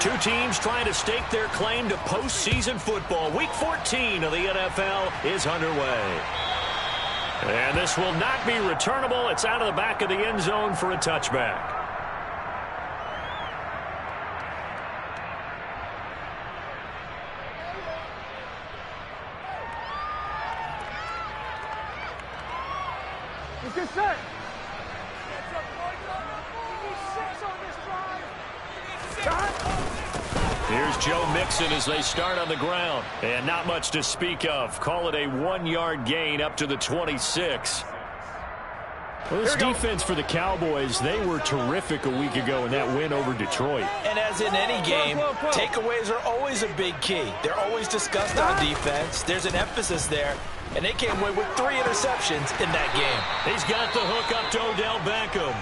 Two teams trying to stake their claim to postseason football. Week 14 of the NFL is underway. And this will not be returnable. It's out of the back of the end zone for a touchback. Good set. Here's Joe Mixon as they start on the ground. And not much to speak of. Call it a 1-yard gain up to the 26. Well, this defense for the Cowboys, they were terrific a week ago in that win over Detroit. And as in any game, takeaways are always a big key. They're always discussed on defense. There's an emphasis there. And they came away with 3 interceptions in that game. He's got the hook up to Odell Beckham.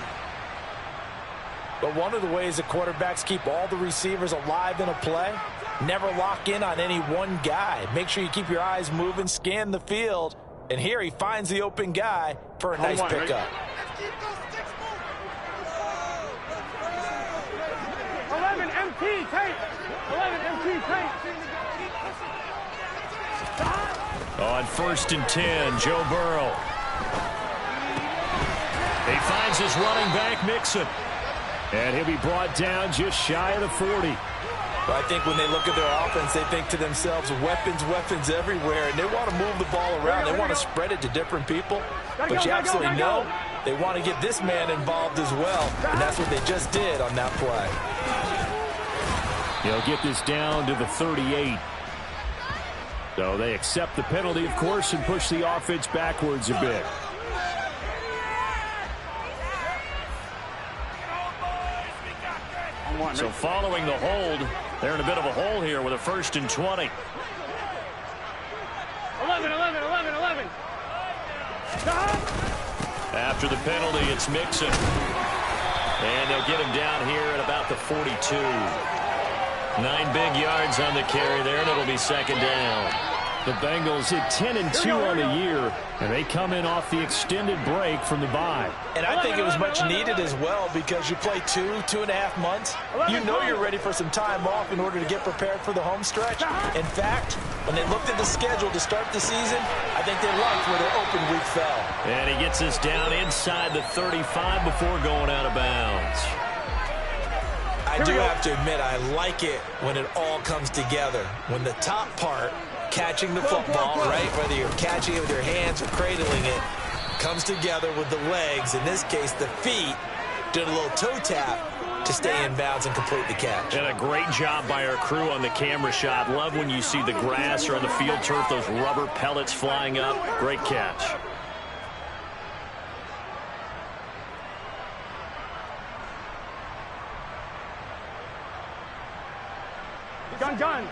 But one of the ways that quarterbacks keep all the receivers alive in a play, never lock in on any one guy. Make sure you keep your eyes moving, scan the field. And here he finds the open guy for a nice pickup. 11 MT tape. 11 MT tape. On 1st and 10, Joe Burrow. He finds his running back, Mixon. And he'll be brought down just shy of the 40. Well, I think when they look at their offense, they think to themselves, weapons, weapons everywhere. And they want to move the ball around. They want to spread it to different people. But you absolutely know they want to get this man involved as well. And that's what they just did on that play. He'll get this down to the 38. So they accept the penalty, of course, and push the offense backwards a bit. So following the hold, they're in a bit of a hole here with a 1st and 20. 11. After the penalty, it's Mixon. And they'll get him down here at about the 42. 9 big yards on the carry there, and it'll be 2nd down. The Bengals hit 10-2 on the year, and they come in off the extended break from the bye. And I think it was much needed as well because you play 2.5 months. You know you're ready for some time off in order to get prepared for the home stretch. In fact, when they looked at the schedule to start the season, I think they liked where their open week fell. And he gets us down inside the 35 before going out of bounds. I do have to admit, I like it when it all comes together. When the top part, catching the football, right, whether you're catching it with your hands or cradling it, comes together with the legs, in this case the feet, did a little toe tap to stay in bounds and complete the catch. And a great job by our crew on the camera shot. Love when you see the grass or on the field turf, those rubber pellets flying up. Great catch. Gun.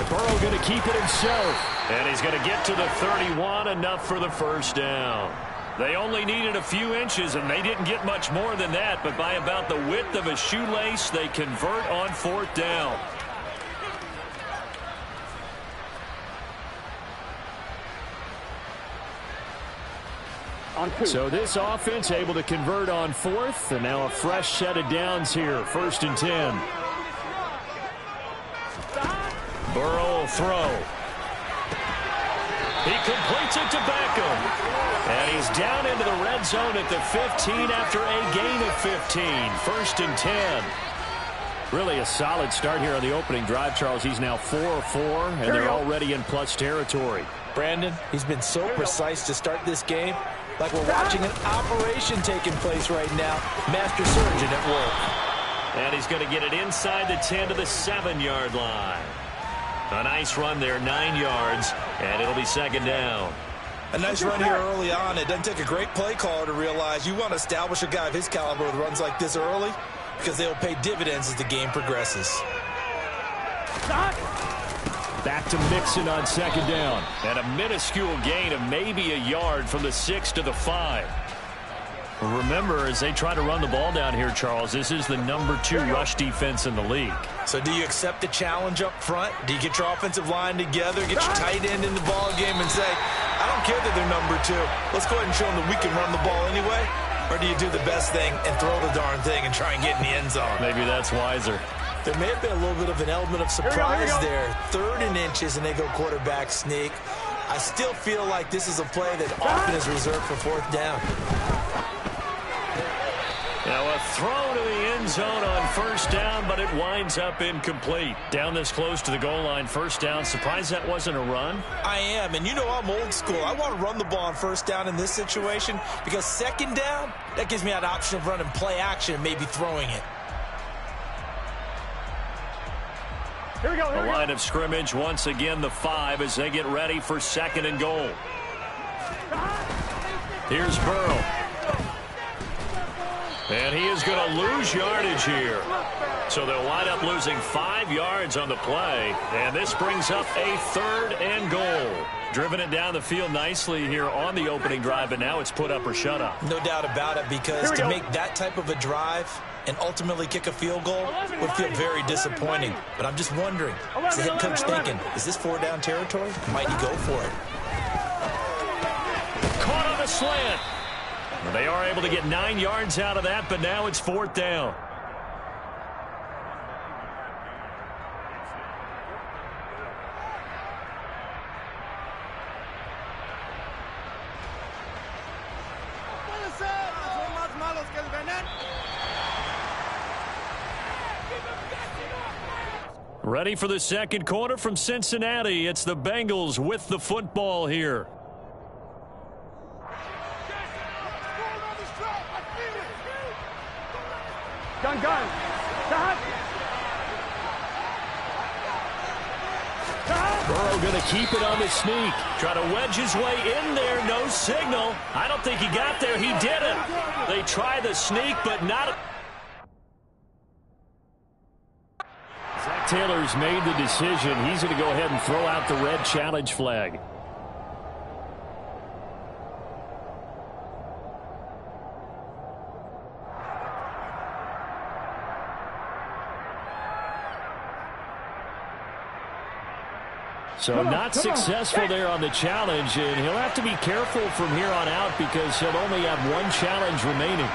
Burrow going to keep it himself. And he's going to get to the 31, enough for the 1st down. They only needed a few inches, and they didn't get much more than that. But by about the width of a shoelace, they convert on 4th down. So this offense able to convert on 4th, and now a fresh set of downs here. 1st and 10. Burrow will throw. He completes it to Beckham. And he's down into the red zone at the 15 after a gain of 15. 1st and 10. Really a solid start here on the opening drive, Charles. He's now 4 of 4, and they're already in plus territory. Brandon, he's been so precise to start this game. Like we're watching an operation taking place right now. Master surgeon at work. And he's going to get it inside the 10 to the 7-yard line. A nice run there, 9 yards, and it'll be 2nd down. A nice run here early on. It doesn't take a great play caller to realize you want to establish a guy of his caliber with runs like this early because they'll pay dividends as the game progresses. Back to Mixon on 2nd down. And a minuscule gain of maybe a yard from the 6 to the 5. Remember, as they try to run the ball down here, Charles, this is the number 2 rush defense in the league. So do you accept the challenge up front? Do you get your offensive line together, get your tight end in the ball game and say, I don't care that they're number 2. Let's go ahead and show them that we can run the ball anyway? Or do you do the best thing and throw the darn thing and try and get in the end zone? Maybe that's wiser. There may have been a little bit of an element of surprise there. 3rd and inches, and they go quarterback sneak. I still feel like this is a play that often is reserved for 4th down. Now a throw to the end zone on 1st down, but it winds up incomplete. Down this close to the goal line, 1st down. Surprised that wasn't a run? I am, and you know I'm old school. I want to run the ball on 1st down in this situation because 2nd down, that gives me that option of running play action and maybe throwing it. Here we go. The line of scrimmage, once again, the 5 as they get ready for 2nd and goal. Here's Burrow. And he is going to lose yardage here. So they'll wind up losing 5 yards on the play. And this brings up a 3rd and goal. Driven it down the field nicely here on the opening drive, but now it's put up or shut up. No doubt about it, because to make that type of a drive and ultimately kick a field goal would feel very disappointing. But I'm just wondering, is the head coach thinking, is this 4-down territory? Might he go for it? Caught on a slant. They are able to get 9 yards out of that, but now it's 4th down. Ready for the 2nd quarter from Cincinnati. It's the Bengals with the football here. Gun. Stop. Burrow going to keep it on the sneak. Try to wedge his way in there. No signal. I don't think he got there. He didn't. They try the sneak, but not. Zach Taylor's made the decision. He's going to go ahead and throw out the red challenge flag. So not successful there on the challenge, and he'll have to be careful from here on out because he'll only have 1 challenge remaining.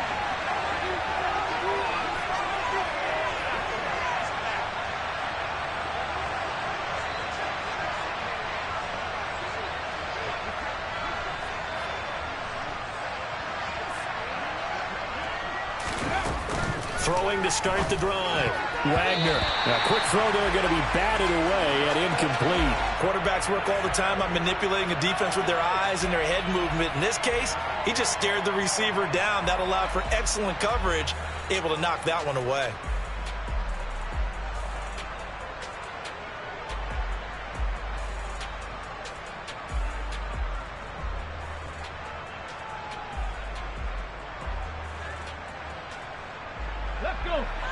Throwing to start the drive. Wagner. Now, quick throw there, going to be batted away and incomplete. Quarterbacks work all the time on manipulating a defense with their eyes and their head movement. In this case, he just stared the receiver down. That allowed for excellent coverage, able to knock that one away.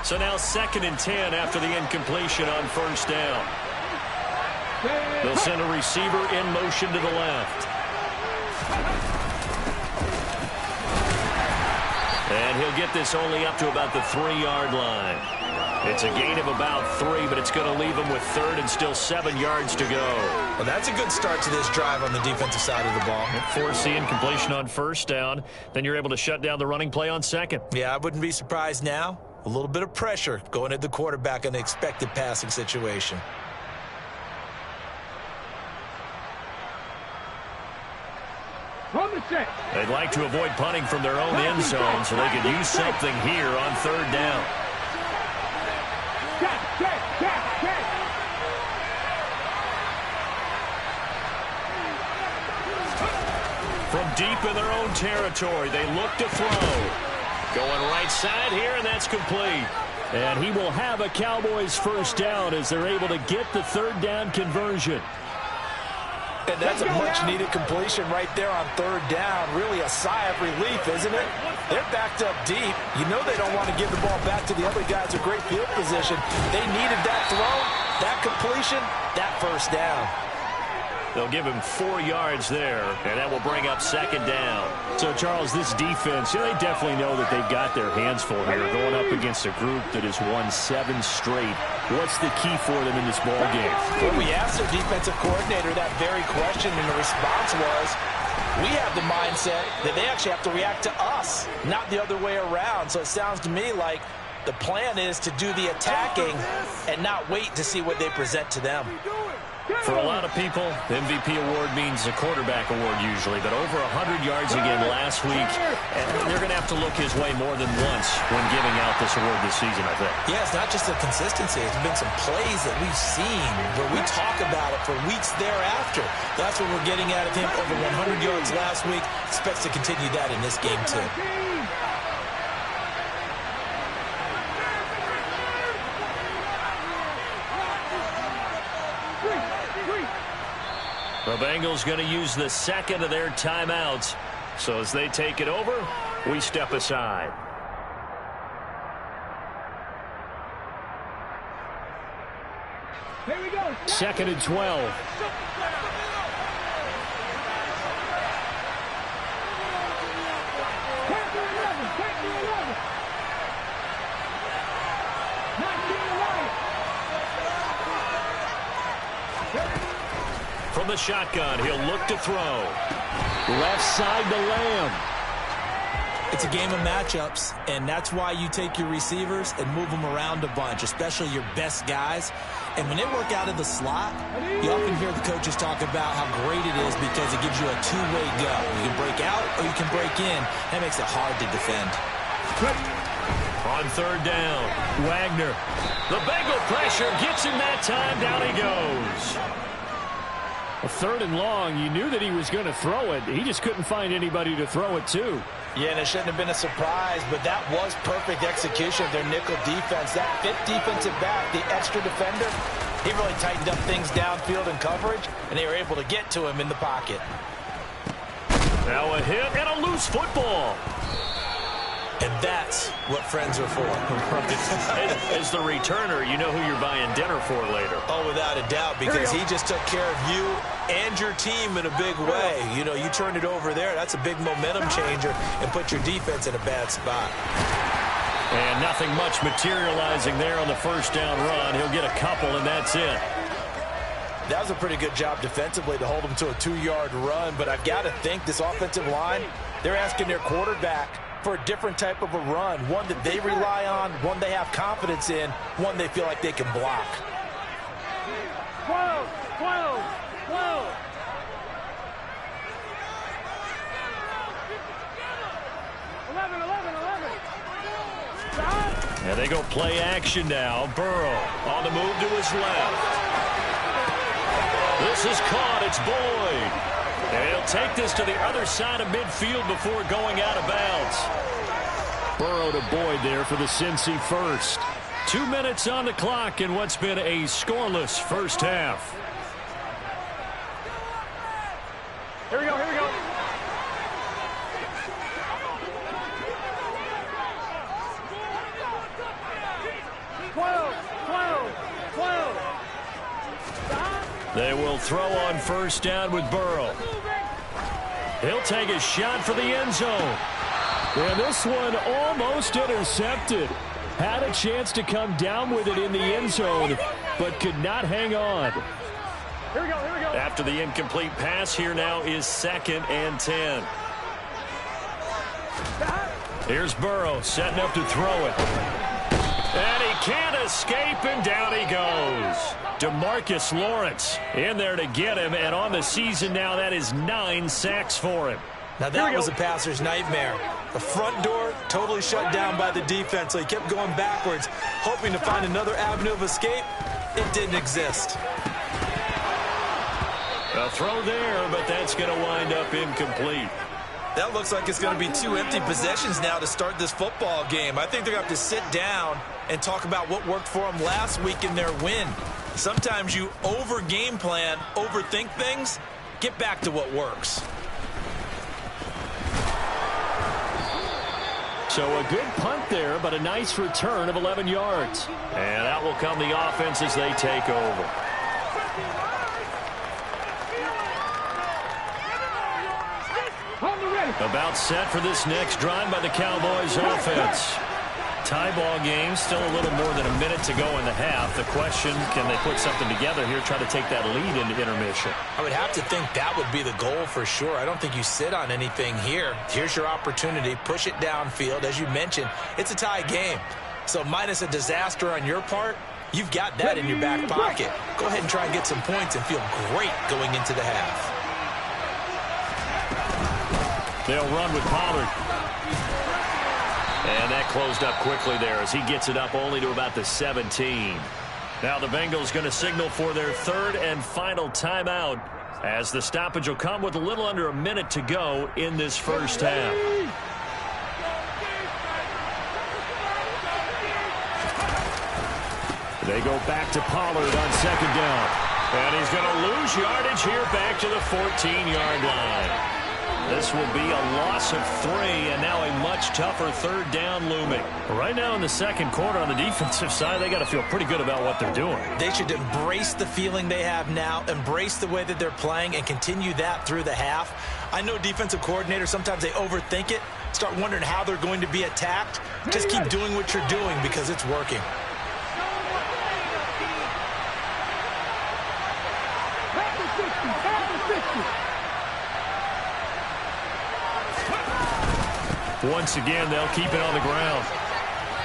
So now 2nd and 10 after the incompletion on 1st down. They'll send a receiver in motion to the left. And he'll get this only up to about the 3-yard line. It's a gain of about 3, but it's going to leave him with 3rd and still 7 yards to go. Well, that's a good start to this drive on the defensive side of the ball. Force the incompletion on 1st down. Then you're able to shut down the running play on 2nd. Yeah, I wouldn't be surprised now. A little bit of pressure going at the quarterback in an expected passing situation. They'd like to avoid punting from their own end zone so they could use something here on 3rd down. From deep in their own territory, they look to throw. Going right side here, and that's complete. And he will have a Cowboys 1st down as they're able to get the 3rd down conversion. And that's a much-needed completion right there on 3rd down. Really a sigh of relief, isn't it? They're backed up deep. You know they don't want to give the ball back to the other guys in great field position. They needed that throw, that completion, that 1st down. They'll give him 4 yards there, and that will bring up 2nd down. So, Charles, this defense, they definitely know that they've got their hands full here, going up against a group that has won 7 straight. What's the key for them in this ball game? Well, we asked their defensive coordinator that very question, and the response was We have the mindset that they actually have to react to us, not the other way around. So it sounds to me like the plan is to do the attacking and not wait to see what they present to them. For a lot of people, the MVP award means a quarterback award usually, but over 100 yards again last week, and they're going to have to look his way more than once when giving out this award this season, I think. Yeah, it's not just the consistency. It's been some plays that we've seen where we talk about it for weeks thereafter. That's what we're getting out of him. Over 100 yards last week. Expects to continue that in this game, too. The Bengals going to use the second of their timeouts. So as they take it over, we step aside. Here we go. 2nd and 12. From the shotgun, he'll look to throw. Left side to Lamb. It's a game of matchups, and that's why you take your receivers and move them around a bunch, especially your best guys. And when they work out of the slot, you often hear the coaches talk about how great it is because it gives you a two-way go. You can break out or you can break in. That makes it hard to defend. On 3rd down, Wagner. The Bengal pressure gets him that time. Down he goes. A 3rd and long, you knew that he was going to throw it. He just couldn't find anybody to throw it to. Yeah, and it shouldn't have been a surprise, but that was perfect execution of their nickel defense. That 5th defensive back, the extra defender, he really tightened up things downfield in coverage, and they were able to get to him in the pocket. Now a hit and a loose football. And that's what friends are for. As the returner, you know who you're buying dinner for later. Oh, without a doubt, because he just took care of you and your team in a big way. You know, you turned it over there. That's a big momentum changer and put your defense in a bad spot. And nothing much materializing there on the 1st down run. He'll get a couple, and that's it. That was a pretty good job defensively to hold him to a 2-yard run, but I've got to think this offensive line, they're asking their quarterback for a different type of a run, one that they rely on, one they have confidence in, one they feel like they can block. 12, 12, 12. And they go play action now. Burrow on the move to his left. This is caught. It's Boyd. And he'll take this to the other side of midfield before going out of bounds. Burrow to Boyd there for the Cincy first. 2 minutes on the clock in what's been a scoreless first half. Here we go, here we go. They will throw on 1st down with Burrow. He'll take a shot for the end zone. And this one almost intercepted. Had a chance to come down with it in the end zone, but could not hang on. Here we go, here we go. After the incomplete pass, here now is 2nd and 10. Here's Burrow setting up to throw it. And he can't escape, and down he goes. DeMarcus Lawrence in there to get him, and on the season now, that is 9 sacks for him. Now that was a passer's nightmare. The front door totally shut down by the defense, so he kept going backwards, hoping to find another avenue of escape. It didn't exist. A throw there, but that's going to wind up incomplete. That looks like it's going to be 2 empty possessions now to start this football game. I think they're going to have to sit down and talk about what worked for them last week in their win. Sometimes you over-game plan, overthink things. Get back to what works. So a good punt there, but a nice return of 11 yards. And out will come the offense as they take over. About set for this next drive by the Cowboys offense. Tie ball game, still a little more than a minute to go in the half. The question, can they put something together here, try to take that lead into intermission? I would have to think that would be the goal for sure. I don't think you sit on anything here. Here's your opportunity. Push it downfield. As you mentioned, it's a tie game. So minus a disaster on your part, you've got that in your back pocket. Go ahead and try and get some points and feel great going into the half. They'll run with Pollard. And that closed up quickly there as he gets it up only to about the 17. Now the Bengals going to signal for their third and final timeout as the stoppage will come with a little under a minute to go in this first half. They go back to Pollard on second down. And he's going to lose yardage here back to the 14-yard line. This will be a loss of 3, and now a much tougher third down looming. Right now in the second quarter on the defensive side, they got to feel pretty good about what they're doing. They should embrace the feeling they have now, embrace the way that they're playing, and continue that through the half. I know defensive coordinators, sometimes they overthink it, start wondering how they're going to be attacked. Just keep doing what you're doing because it's working. Once again, they'll keep it on the ground.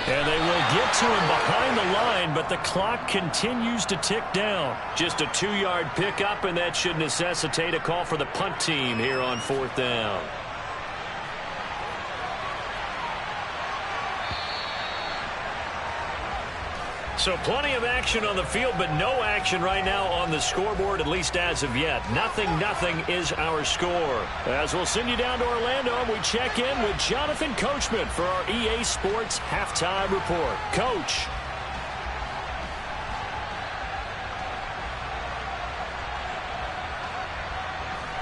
And they will get to him behind the line, but the clock continues to tick down. Just a 2-yard pickup, and that should necessitate a call for the punt team here on fourth down. So plenty of action on the field, but no action right now on the scoreboard, at least as of yet. 0-0 is our score. As we'll send you down to Orlando, we check in with Jonathan Coachman for our EA Sports Halftime Report. Coach.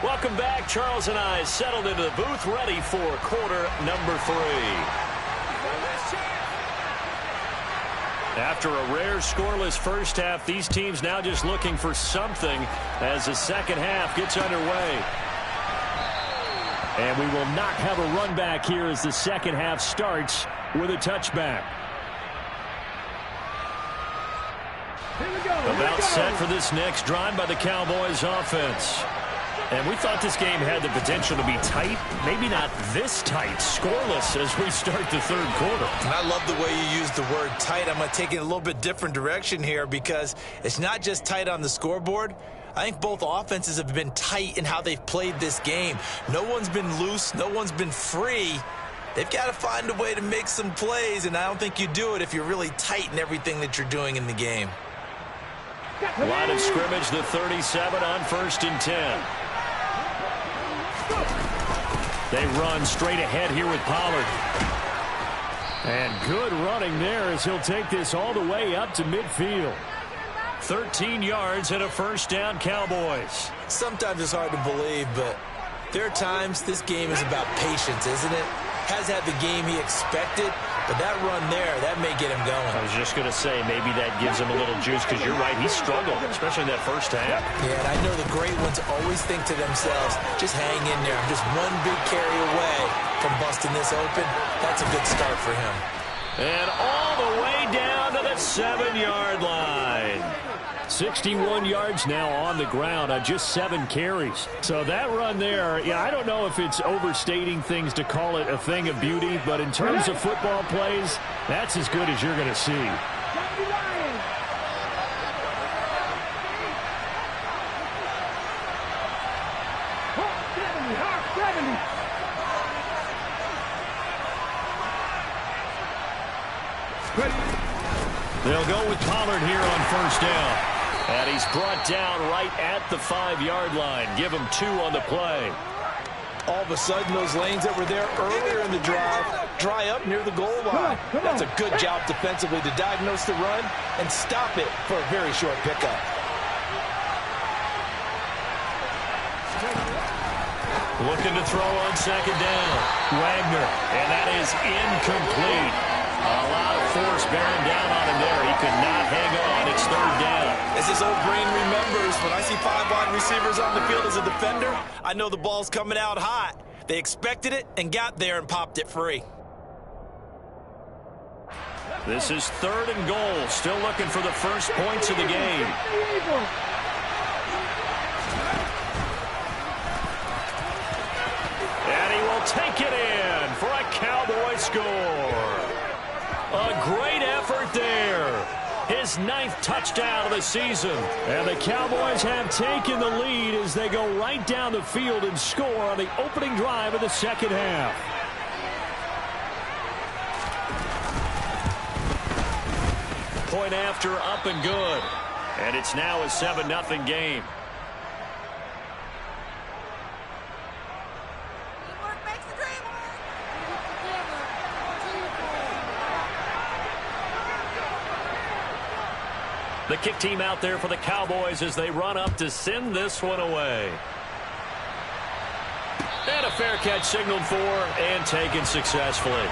Welcome back. Charles and I settled into the booth, ready for quarter number 3. After a rare scoreless first half, these teams now just looking for something as the second half gets underway. And we will not have a run back here as the second half starts with a touchback. About set for this next drive by the Cowboys offense. And we thought this game had the potential to be tight, maybe not this tight, scoreless as we start the third quarter. And I love the way you use the word tight. I'm going to take it a little bit different direction here because it's not just tight on the scoreboard. I think both offenses have been tight in how they've played this game. No one's been loose. No one's been free. They've got to find a way to make some plays, and I don't think you do it if you're really tight in everything that you're doing in the game. Line of scrimmage, the 37 on 1st and 10. They run straight ahead here with Pollard. And good running there as he'll take this all the way up to midfield. 13 yards and a first down, Cowboys. Sometimes it's hard to believe, but there are times this game is about patience, isn't it? Has had the game he expected, but that run there, that may get him going. I was just going to say, maybe that gives him a little juice, because you're right, he struggled, especially in that first half. Yeah, and I know the great ones always think to themselves, just hang in there. I'm just one big carry away from busting this open. That's a good start for him. And all the way down to the 7-yard line. 61 yards now on the ground on just 7 carries. So that run there, yeah, I don't know if it's overstating things to call it a thing of beauty, but in terms of football plays, that's as good as you're going to see. They'll go with Pollard here on first down. And he's brought down right at the 5-yard line. Give him 2 on the play. All of a sudden, those lanes that were there earlier in the drive dry up near the goal line. That's a good job defensively to diagnose the run and stop it for a very short pickup. Looking to throw on second down. Wagner, and that is incomplete. A lot of force bearing down on him there. He could not hang on. It's third down. As his old brain remembers, when I see 5 wide receivers on the field as a defender, I know the ball's coming out hot. They expected it and got there and popped it free. This is 3rd and goal. Still looking for the first points of the game. And he will take it in for a Cowboy score. A great effort there. His 9th touchdown of the season. And the Cowboys have taken the lead as they go right down the field and score on the opening drive of the second half. Point after, up and good. And it's now a 7-0 game. The kick team out there for the Cowboys as they run up to send this one away. And a fair catch signaled for and taken successfully.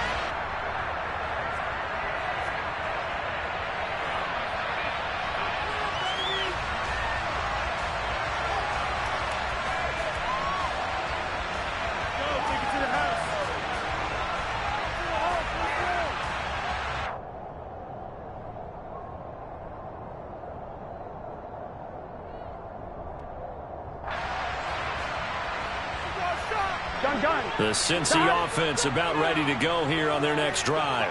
The Cincy offense about ready to go here on their next drive.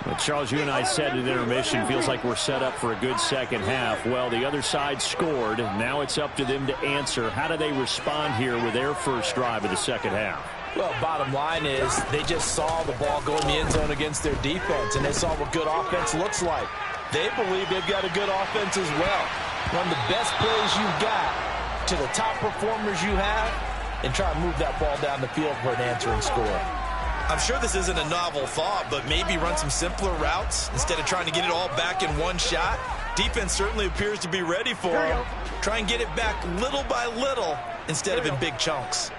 Well, Charles, you and I said at intermission, feels like we're set up for a good second half. Well, the other side scored. Now it's up to them to answer. How do they respond here with their first drive of the second half? Well, bottom line is they just saw the ball go in the end zone against their defense, and they saw what good offense looks like. They believe they've got a good offense as well. Run the best plays you've got to the top performers you have, and try and move that ball down the field for an answering score. I'm sure this isn't a novel thought, but maybe run some simpler routes instead of trying to get it all back in one shot. Defense certainly appears to be ready for them. Try and get it back little by little instead of in big chunks.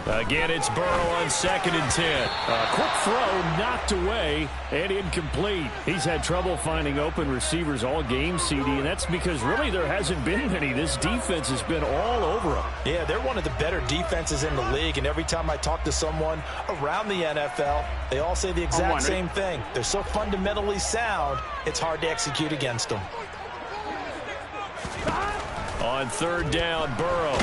Again, it's Burrow on 2nd and 10. A quick throw knocked away and incomplete. He's had trouble finding open receivers all game, CD, and that's because really there hasn't been many. This defense has been all over him. Yeah, they're one of the better defenses in the league, and every time I talk to someone around the NFL, they all say the exact same thing. They're so fundamentally sound, it's hard to execute against them. On 3rd down, Burrow.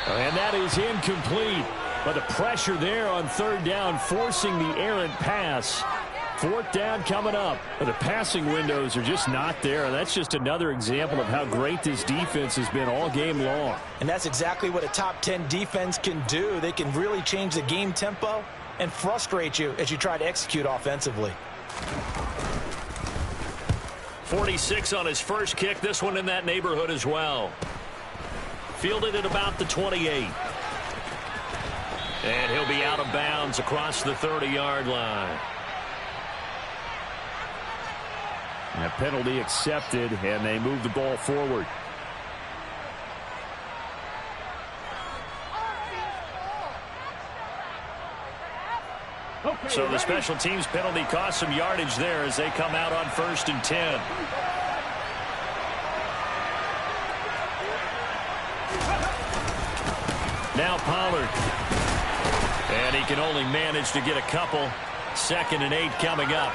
And that is incomplete. But the pressure there on 3rd down, forcing the errant pass. 4th down coming up. But the passing windows are just not there. And that's just another example of how great this defense has been all game long. And that's exactly what a top 10 defense can do. They can really change the game tempo and frustrate you as you try to execute offensively. 46 on his first kick. This one in that neighborhood as well. Fielded at about the 28. And he'll be out of bounds across the 30-yard line. And a penalty accepted, and they move the ball forward. So the special teams penalty cost some yardage there as they come out on 1st and 10. Now Pollard. And he can only manage to get a couple. 2nd and 8 coming up.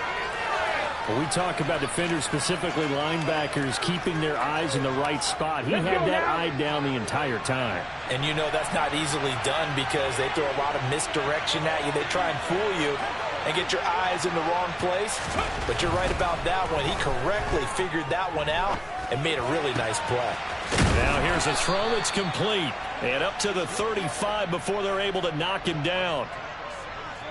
Well, we talk about defenders, specifically linebackers, keeping their eyes in the right spot. He had that eye down the entire time. And you know that's not easily done because they throw a lot of misdirection at you. They try and fool you and get your eyes in the wrong place. But you're right about that one. He correctly figured that one out and made a really nice play. Now here's a throw that's complete. And up to the 35 before they're able to knock him down.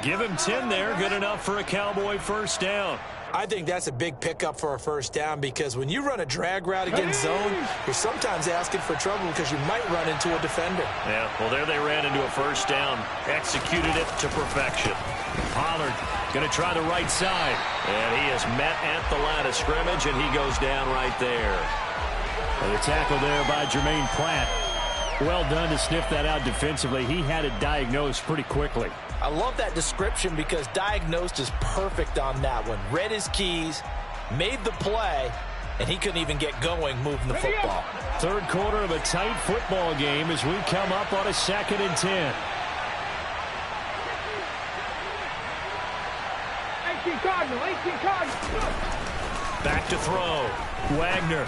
Give him 10 there. Good enough for a Cowboy first down. I think that's a big pickup for a first down because when you run a drag route against zone, you're sometimes asking for trouble because you might run into a defender. Yeah, well, there they ran into a first down. Executed it to perfection. Pollard going to try the right side. And he is met at the line of scrimmage, and he goes down right there. And the tackle there by Jermaine Pratt. Well done to sniff that out defensively. He had it diagnosed pretty quickly. I love that description because diagnosed is perfect on that one. Read his keys, made the play, and he couldn't even get going moving the football. Third quarter of a tight football game as we come up on a 2nd and 10. 18 Cardinal, 18 Cardinal. Back to throw. Wagner.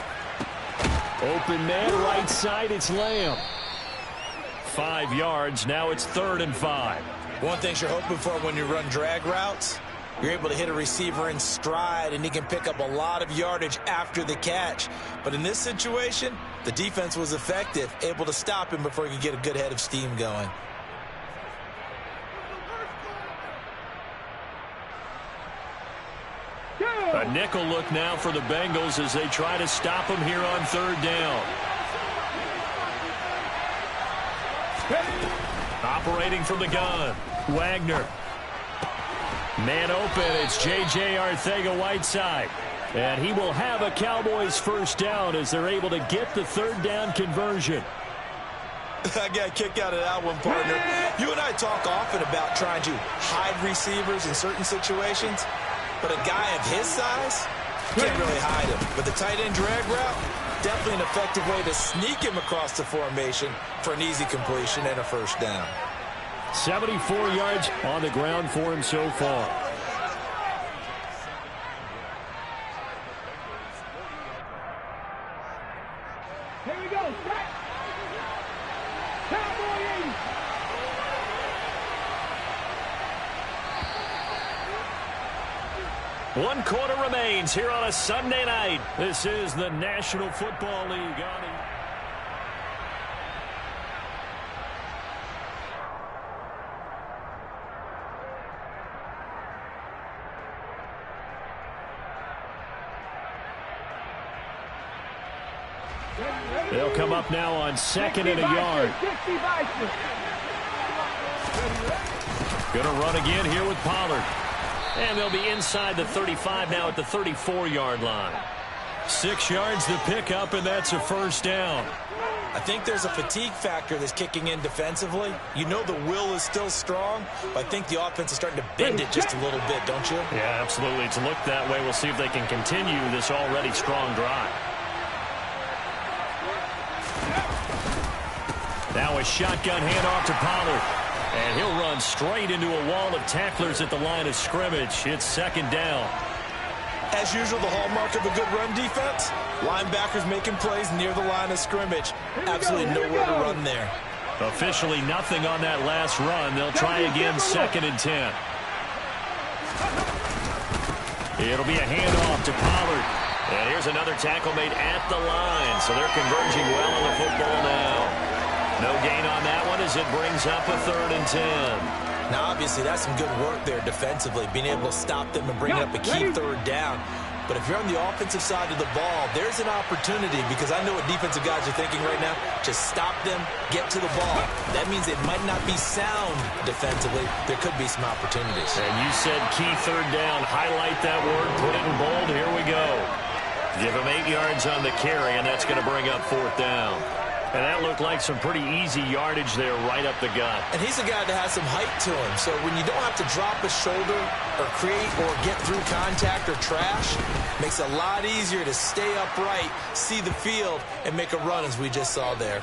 Open man, right side, it's Lamb. 5 yards, now it's 3rd and 5. One thing you're hoping for when you run drag routes, you're able to hit a receiver in stride, and he can pick up a lot of yardage after the catch. But in this situation, the defense was effective, able to stop him before he could get a good head of steam going. A nickel look now for the Bengals as they try to stop him here on 3rd down. Operating from the gun, Wagner. Man open, it's J.J. Arcega-Whiteside. And he will have a Cowboys 1st down as they're able to get the 3rd down conversion. I got a kick out of that one, partner. You and I talk often about trying to hide receivers in certain situations. But a guy of his size can't really hide him. But the tight end drag route, definitely an effective way to sneak him across the formation for an easy completion and a 1st down. 74 yards on the ground for him so far. Here we go. Cowboy 80. One quarter remains here on a Sunday night. This is the National Football League. They'll come up now on 2nd and a yard. Gonna run again here with Pollard. And they'll be inside the 35 now at the 34-yard line. 6 yards to pick up, and that's a 1st down. I think there's a fatigue factor that's kicking in defensively. You know the will is still strong, but I think the offense is starting to bend it just a little bit, don't you? Yeah, absolutely. It's looked that way. We'll see if they can continue this already strong drive. Now a shotgun handoff to Pollard. And he'll run straight into a wall of tacklers at the line of scrimmage. It's 2nd down. As usual, the hallmark of a good run defense, linebackers making plays near the line of scrimmage. Absolutely nowhere to run there. Officially nothing on that last run. They'll try again, 2nd and 10. It'll be a handoff to Pollard. And here's another tackle made at the line. So they're converging well on the football now. No gain on that one as it brings up a 3rd and 10. Now, obviously, that's some good work there defensively, being able to stop them and bring up a key 3rd down. But if you're on the offensive side of the ball, there's an opportunity because I know what defensive guys are thinking right now. Just stop them, get to the ball. That means it might not be sound defensively. There could be some opportunities. And you said key 3rd down. Highlight that word, put it in bold. Here we go. Give him 8 yards on the carry, and that's going to bring up 4th down. And that looked like some pretty easy yardage there right up the gut. And he's a guy that has some height to him. So when you don't have to drop a shoulder or create or get through contact or trash, makes it a lot easier to stay upright, see the field, and make a run as we just saw there.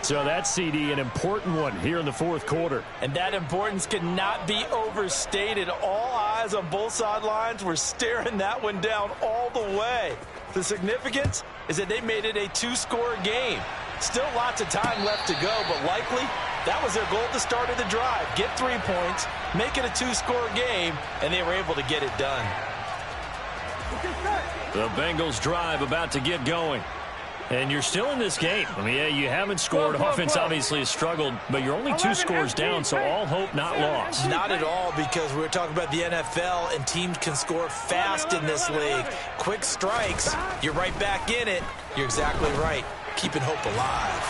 So that CD, an important one here in the 4th quarter. And that importance cannot be overstated. All eyes on both sidelines were staring that one down all the way. The significance is that they made it a 2-score game. Still lots of time left to go, but likely that was their goal at the start of the drive. Get 3 points, make it a 2-score game, and they were able to get it done. The Bengals drive about to get going. And you're still in this game. I mean, yeah, you haven't scored. Offense obviously has struggled, but you're only 2 scores down, so all hope not lost. Not at all, because we're talking about the NFL, and teams can score fast in this league. Quick strikes, you're right back in it. You're exactly right. Keeping hope alive.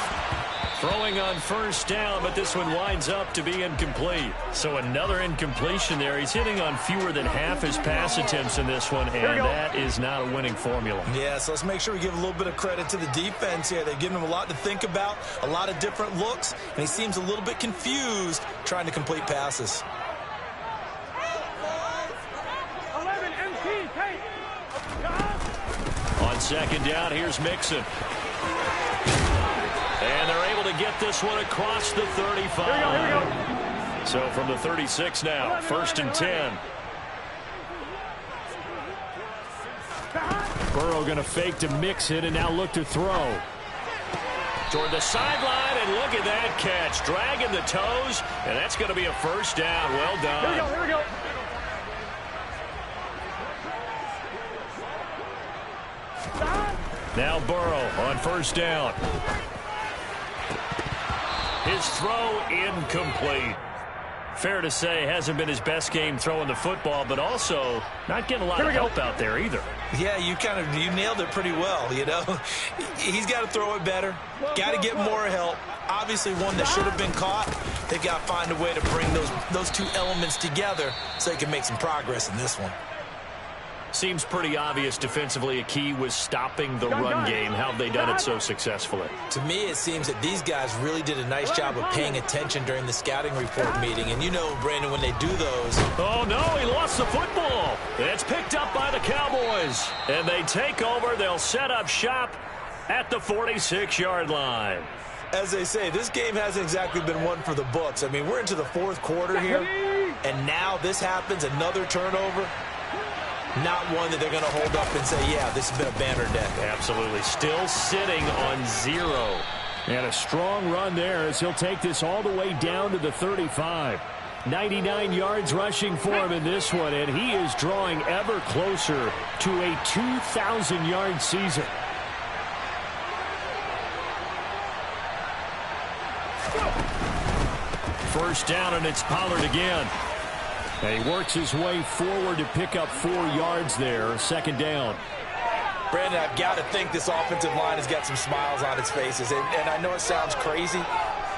Throwing on first down, but this one winds up to be incomplete. So another incompletion there. He's hitting on fewer than half his pass attempts in this one, and that is not a winning formula. Yeah, so let's make sure we give a little bit of credit to the defense here. They're giving him a lot to think about, a lot of different looks, and he seems a little bit confused trying to complete passes. 11 MT, take. On second down, here's Mixon. And they're able to get this one across the 35. Here we go. So from the 36 now, 1st and 10. Burrow going to fake to Mixon and now look to throw. Toward the sideline, and look at that catch. Dragging the toes, and that's going to be a first down. Well done. Here we go. Now Burrow on first down. His throw incomplete. Fair to say, hasn't been his best game throwing the football, but also not getting a lot of help out there either. Yeah, you nailed it pretty well, you know. He's got to throw it better. Got to get more help. Obviously one that should have been caught. They've got to find a way to bring those two elements together so they can make some progress in this one. Seems pretty obvious defensively a key was stopping the run game. How have they done it so successfully? To me, it seems that these guys really did a nice job of paying attention during the scouting report meeting. And you know, Brandon, when they do those... Oh, no, he lost the football. It's picked up by the Cowboys. And they take over. They'll set up shop at the 46-yard line. As they say, this game hasn't exactly been one for the books. I mean, we're into the 4th quarter here. And now this happens, another turnover. Not one that they're going to hold up and say, yeah, this has been a banner day. Absolutely. Still sitting on 0. And a strong run there as he'll take this all the way down to the 35. 99 yards rushing for him in this one, and he is drawing ever closer to a 2,000-yard season. First down, and it's Pollard again. And he works his way forward to pick up 4 yards there. 2nd down. Brandon, I've got to think this offensive line has got some smiles on its faces. And I know it sounds crazy,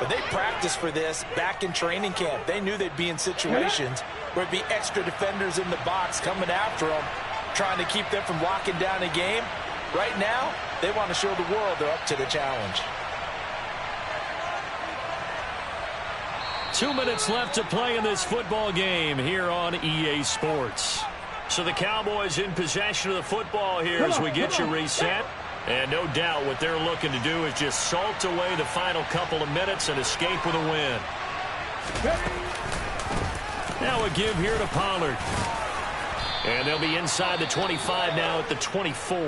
but they practiced for this back in training camp. They knew they'd be in situations where it'd be extra defenders in the box coming after them, trying to keep them from locking down a game. Right now, they want to show the world they're up to the challenge. 2 minutes left to play in this football game here on EA Sports. So the Cowboys in possession of the football here as we get you reset. And no doubt what they're looking to do is just salt away the final couple of minutes and escape with a win. Now a give here to Pollard. And they'll be inside the 25 now at the 24.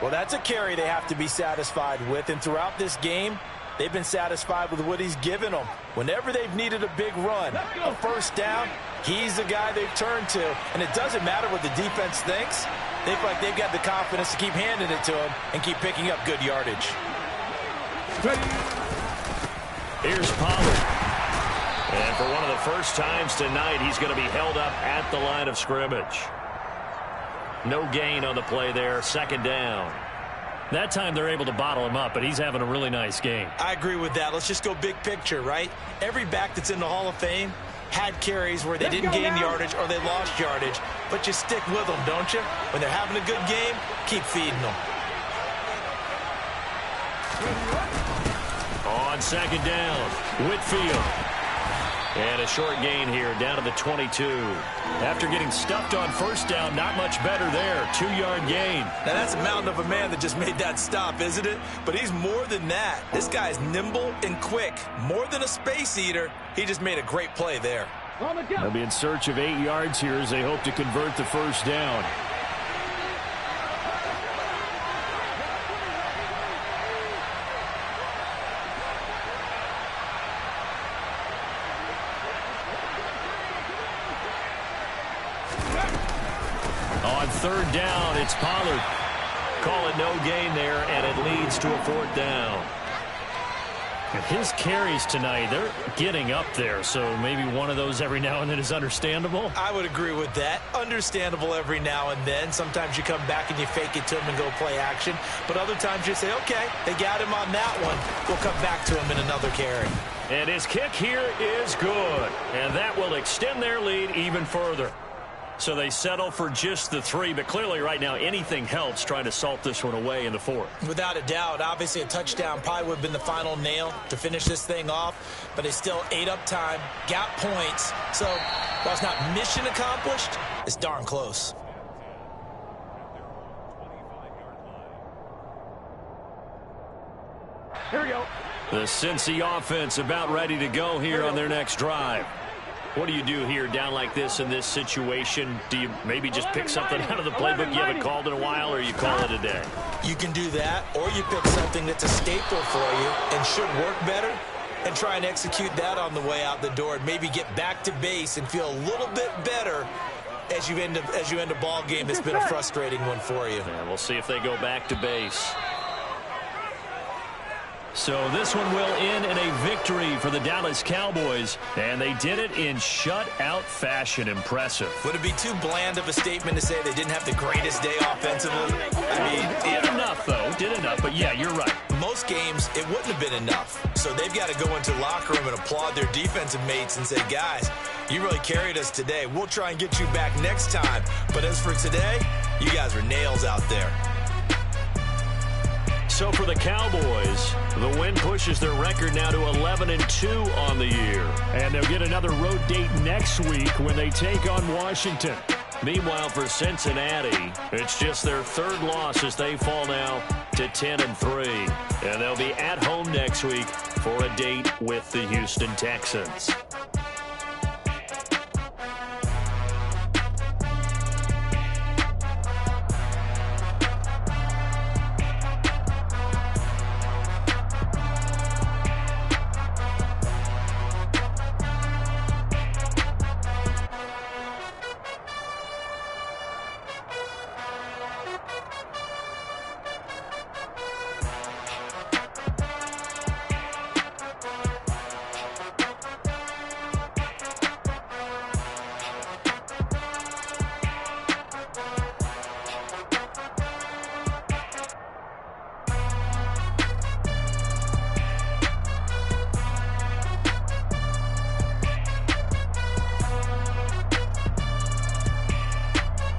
Well, that's a carry they have to be satisfied with. And throughout this game, they've been satisfied with what he's given them. Whenever they've needed a big run, a first down, he's the guy they've turned to. And it doesn't matter what the defense thinks. They feel like they've got the confidence to keep handing it to him and keep picking up good yardage. Here's Pollard. And for one of the first times tonight, he's going to be held up at the line of scrimmage. No gain on the play there. 2nd down. That time they're able to bottle him up, but he's having a really nice game. I agree with that. Let's just go big picture, right? Every back that's in the Hall of Fame had carries where they didn't gain yardage or they lost yardage, but you stick with them, don't you? When they're having a good game, keep feeding them. On 2nd down, Whitfield. And a short gain here down to the 22. After getting stuffed on first down, not much better there. 2-yard gain. Now that's a mountain of a man that just made that stop, isn't it? But he's more than that. This guy's nimble and quick. More than a space eater. He just made a great play there. They'll be in search of 8 yards here as they hope to convert the first down. On 3rd down, it's Pollard. Call it no gain there, and it leads to a 4th down. And his carries tonight, they're getting up there, so maybe one of those every now and then is understandable. I would agree with that. Understandable every now and then. Sometimes you come back and you fake it to him and go play action. But other times you say, okay, they got him on that one. We'll come back to him in another carry. And his kick here is good. And that will extend their lead even further. So they settle for just the 3, but clearly right now anything helps trying to salt this one away in the 4th. Without a doubt, obviously a touchdown probably would have been the final nail to finish this thing off, but they still ate up time, got points. So while it's not mission accomplished, it's darn close. Here we go. The Cincy offense about ready to go here on their next drive. What do you do here down like this in this situation? Do you maybe just pick something out of the playbook you haven't called in a while, or you call it a day? You can do that, or you pick something that's a staple for you and should work better and try and execute that on the way out the door and maybe get back to base and feel a little bit better as you end a ball game that's been a frustrating one for you. Yeah, we'll see if they go back to base. So this one will end in a victory for the Dallas Cowboys, and they did it in shutout fashion. Impressive. Would it be too bland of a statement to say they didn't have the greatest day offensively? I mean, did enough, though. Did enough, but yeah, you're right. Most games, it wouldn't have been enough. So they've got to go into the locker room and applaud their defensive mates and say, guys, you really carried us today. We'll try and get you back next time. But as for today, you guys are nails out there. So for the Cowboys, the win pushes their record now to 11-2 on the year. And they'll get another road date next week when they take on Washington. Meanwhile, for Cincinnati, it's just their 3rd loss as they fall now to 10-3. And they'll be at home next week for a date with the Houston Texans.